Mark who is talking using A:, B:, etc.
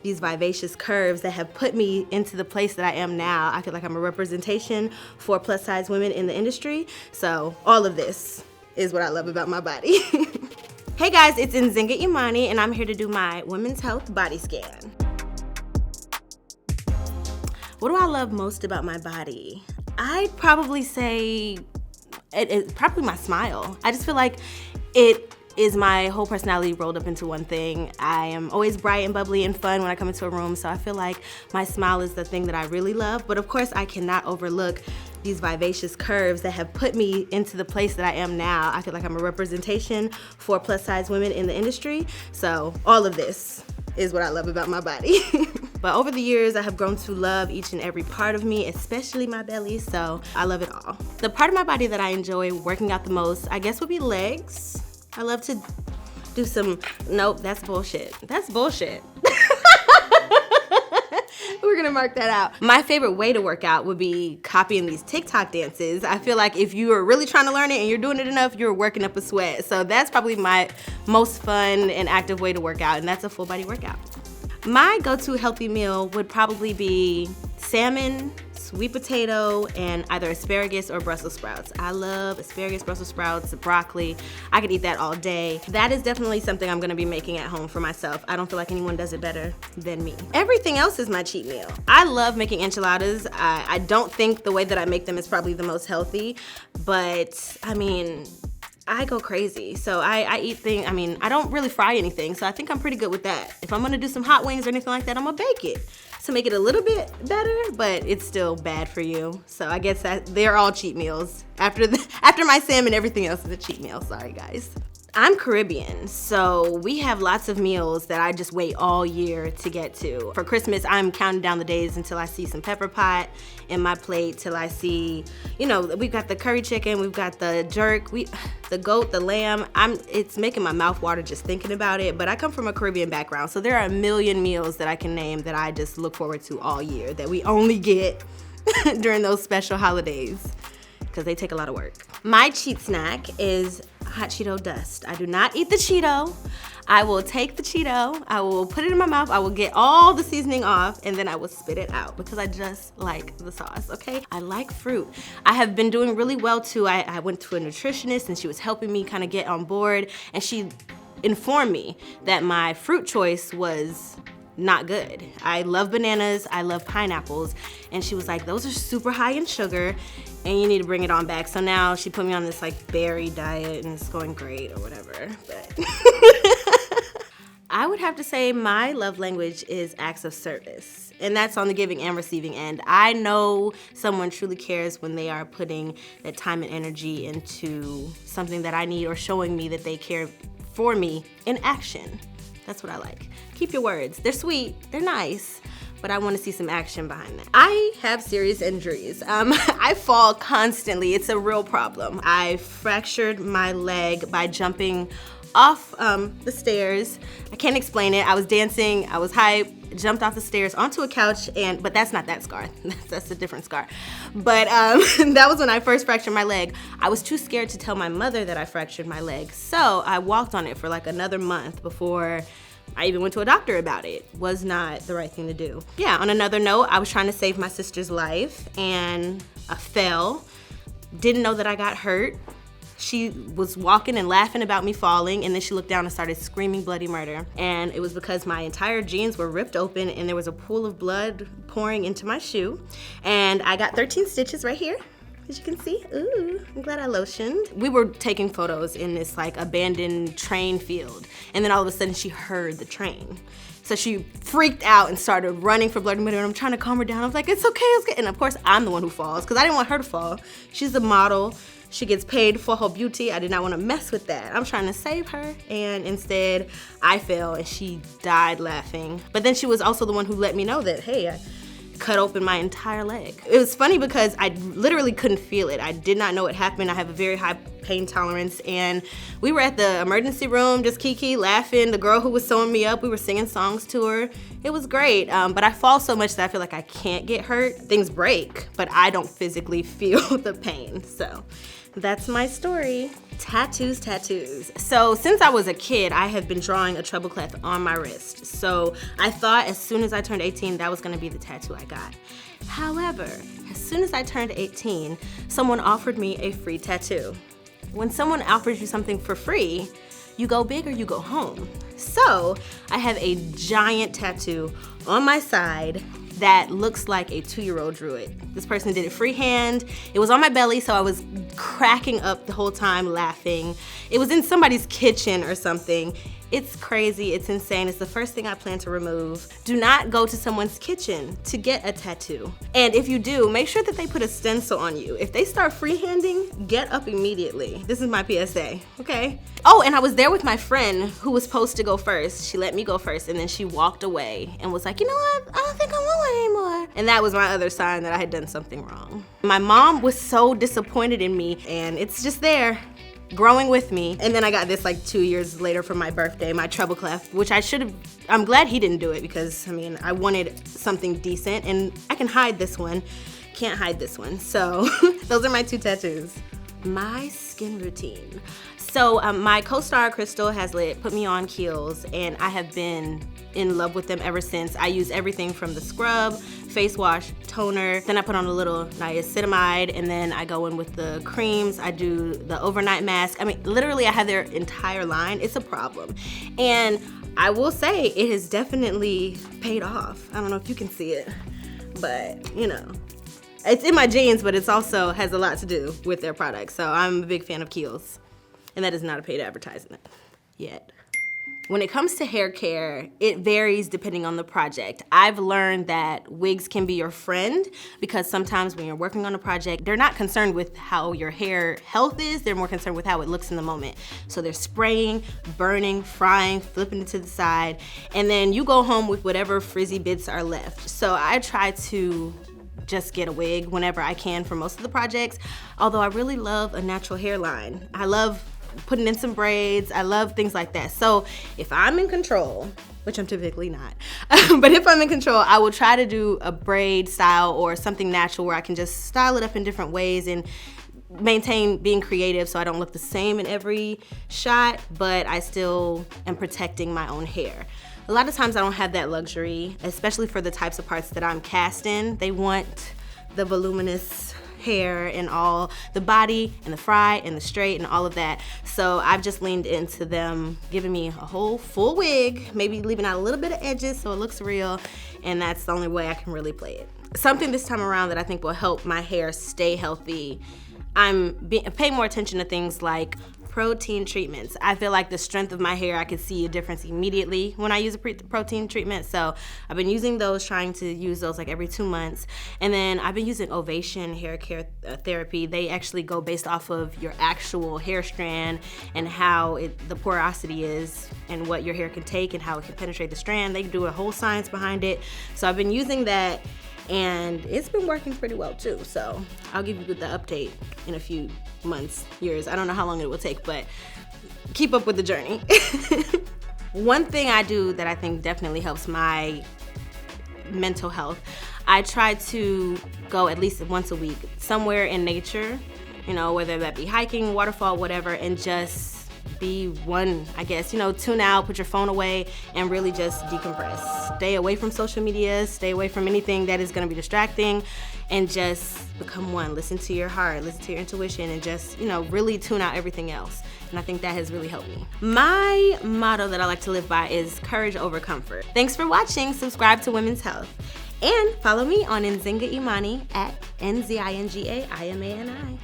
A: these vivacious curves that have put me into the place that I am now. I feel like I'm a representation for plus size women in the industry. So all of this is what I love about my body. Hey guys, it's Nzinga Imani and I'm here to do my women's health body scan. What do I love most about my body? I'd probably say it's probably my smile. I just feel like it is my whole personality rolled up into one thing. I am always bright and bubbly and fun when I come into a room, so I feel like my smile is the thing that I really love. But of course, I cannot overlook these vivacious curves that have put me into the place that I am now. I feel like I'm a representation for plus size women in the industry. So all of this is what I love about my body. But over the years, I have grown to love each and every part of me, especially my belly, so I love it all. The part of my body that I enjoy working out the most, I guess, would be legs. I love to do some, nope, that's bullshit. That's bullshit. We're gonna mark that out. My favorite way to work out would be copying these TikTok dances. I feel like if you are really trying to learn it and you're doing it enough, you're working up a sweat. So that's probably my most fun and active way to work out, and that's a full body workout. My go-to healthy meal would probably be salmon, sweet potato, and either asparagus or Brussels sprouts. I love asparagus, Brussels sprouts, broccoli. I could eat that all day. That is definitely something I'm gonna be making at home for myself. I don't feel like anyone does it better than me. Everything else is my cheat meal. I love making enchiladas. I don't think the way that I make them is probably the most healthy, but I mean, I go crazy. So I eat things, I don't really fry anything, so I think I'm pretty good with that. If I'm gonna do some hot wings or anything like that, I'm gonna bake it to make it a little bit better, but it's still bad for you. So I guess that they're all cheat meals. After my salmon, everything else is a cheat meal, sorry guys. I'm Caribbean, so we have lots of meals that I just wait all year to get to. For Christmas, I'm counting down the days until I see some pepper pot in my plate, till I see, we've got the curry chicken, we've got the jerk, the goat, the lamb. It's making my mouth water just thinking about it, but I come from a Caribbean background, so there are a million meals that I can name that I just look forward to all year, that we only get during those special holidays, because they take a lot of work. My cheat snack is hot Cheeto dust. I do not eat the Cheeto. I will take the Cheeto, I will put it in my mouth, I will get all the seasoning off, and then I will spit it out because I just like the sauce, okay? I like fruit. I have been doing really well too. I went to a nutritionist and she was helping me kind of get on board, and she informed me that my fruit choice was not good. I love bananas, I love pineapples, and she was like, those are super high in sugar and you need to bring it on back. So now she put me on this like berry diet and it's going great or whatever, but. I would have to say my love language is acts of service, and that's on the giving and receiving end. I know someone truly cares when they are putting that time and energy into something that I need or showing me that they care for me in action. That's what I like. Keep your words. They're sweet, they're nice, but I want to see some action behind that. I have serious injuries. I fall constantly. It's a real problem. I fractured my leg by jumping off the stairs. I can't explain it. I was dancing, I was hype, jumped off the stairs onto a couch, but that's not that scar. That's a different scar. But that was when I first fractured my leg. I was too scared to tell my mother that I fractured my leg, so I walked on it for like another month before I even went to a doctor about it. Was not the right thing to do. Yeah, on another note, I was trying to save my sister's life and I fell. Didn't know that I got hurt. She was walking and laughing about me falling, and then she looked down and started screaming bloody murder. And it was because my entire jeans were ripped open and there was a pool of blood pouring into my shoe. And I got 13 stitches right here, as you can see. Ooh, I'm glad I lotioned. We were taking photos in this like abandoned train field, and then all of a sudden she heard the train. So she freaked out and started running for bloody murder, and I'm trying to calm her down. I was like, it's okay, it's okay. And of course, I'm the one who falls, because I didn't want her to fall. She's a model. She gets paid for her beauty. I did not want to mess with that. I'm trying to save her, and instead I fell and she died laughing. But then she was also the one who let me know that, hey, I cut open my entire leg. It was funny because I literally couldn't feel it. I did not know it happened. I have a very high pain tolerance, and we were at the emergency room just kiki laughing. The girl who was sewing me up, we were singing songs to her. It was great, but I fall so much that I feel like I can't get hurt. Things break, but I don't physically feel the pain, so That's my story. Tattoos. So since I was a kid, I have been drawing a treble clef on my wrist. So I thought as soon as I turned 18, that was gonna be the tattoo I got. However, as soon as I turned 18, someone offered me a free tattoo. When someone offers you something for free, you go big or you go home. So I have a giant tattoo on my side that looks like a 2-year-old drew it. This person did it freehand. It was on my belly, so I was cracking up the whole time laughing. It was in somebody's kitchen or something. It's crazy, it's insane. It's the first thing I plan to remove. Do not go to someone's kitchen to get a tattoo. And if you do, make sure that they put a stencil on you. If they start freehanding, get up immediately. This is my PSA, okay? Oh, and I was there with my friend who was supposed to go first. She let me go first, and then she walked away and was like, you know what, I don't think I want one anymore. And that was my other sign that I had done something wrong. My mom was so disappointed in me, and it's just there, growing with me. And then I got this like 2 years later for my birthday, my treble clef, which I should have, I'm glad he didn't do it because, I mean, I wanted something decent, and I can hide this one, can't hide this one. So those are my 2 tattoos. My skin routine. So my co-star Crystal has put me on Kiehl's, and I have been in love with them ever since. I use everything from the scrub, face wash, toner, then I put on a little niacinamide, and then I go in with the creams. I do the overnight mask. I mean, literally I have their entire line. It's a problem. And I will say it has definitely paid off. I don't know if you can see it, but you know, it's in my genes, but it's also has a lot to do with their products. So I'm a big fan of Kiehl's. And that is not a paid advertisement yet. When it comes to hair care, it varies depending on the project. I've learned that wigs can be your friend because sometimes when you're working on a project, they're not concerned with how your hair health is, they're more concerned with how it looks in the moment. So they're spraying, burning, frying, flipping it to the side, and then you go home with whatever frizzy bits are left. So I try to just get a wig whenever I can for most of the projects, although I really love a natural hairline. I love putting in some braids. I love things like that. So if I'm in control, which I'm typically not, but if I'm in control, I will try to do a braid style or something natural where I can just style it up in different ways and maintain being creative so I don't look the same in every shot, but I still am protecting my own hair. A lot of times I don't have that luxury, especially for the types of parts that I'm cast in. They want the voluminous hair and all, the body and the fry and the straight and all of that. So I've just leaned into them giving me a whole full wig, maybe leaving out a little bit of edges so it looks real, and that's the only way I can really play it. Something this time around that I think will help my hair stay healthy, I'm paying more attention to things like protein treatments. I feel like the strength of my hair, I can see a difference immediately when I use a protein treatment. So I've been using those, trying to use those like every 2 months. And then I've been using Ovation hair care therapy. They actually go based off of your actual hair strand and how the porosity is and what your hair can take and how it can penetrate the strand. They do a whole science behind it. So I've been using that, and it's been working pretty well too. So I'll give you the update in a few months, years. I don't know how long it will take, but keep up with the journey. One thing I do that I think definitely helps my mental health, I try to go at least once a week somewhere in nature, you know, whether that be hiking, waterfall, whatever, and just be one, I guess, you know, tune out, put your phone away, and really just decompress. Stay away from social media, stay away from anything that is gonna be distracting, and just become one. Listen to your heart, listen to your intuition, and just, you know, really tune out everything else. And I think that has really helped me. My motto that I like to live by is courage over comfort. Thanks for watching. Subscribe to Women's Health. And follow me on Nzinga Imani at Nzinga Imani.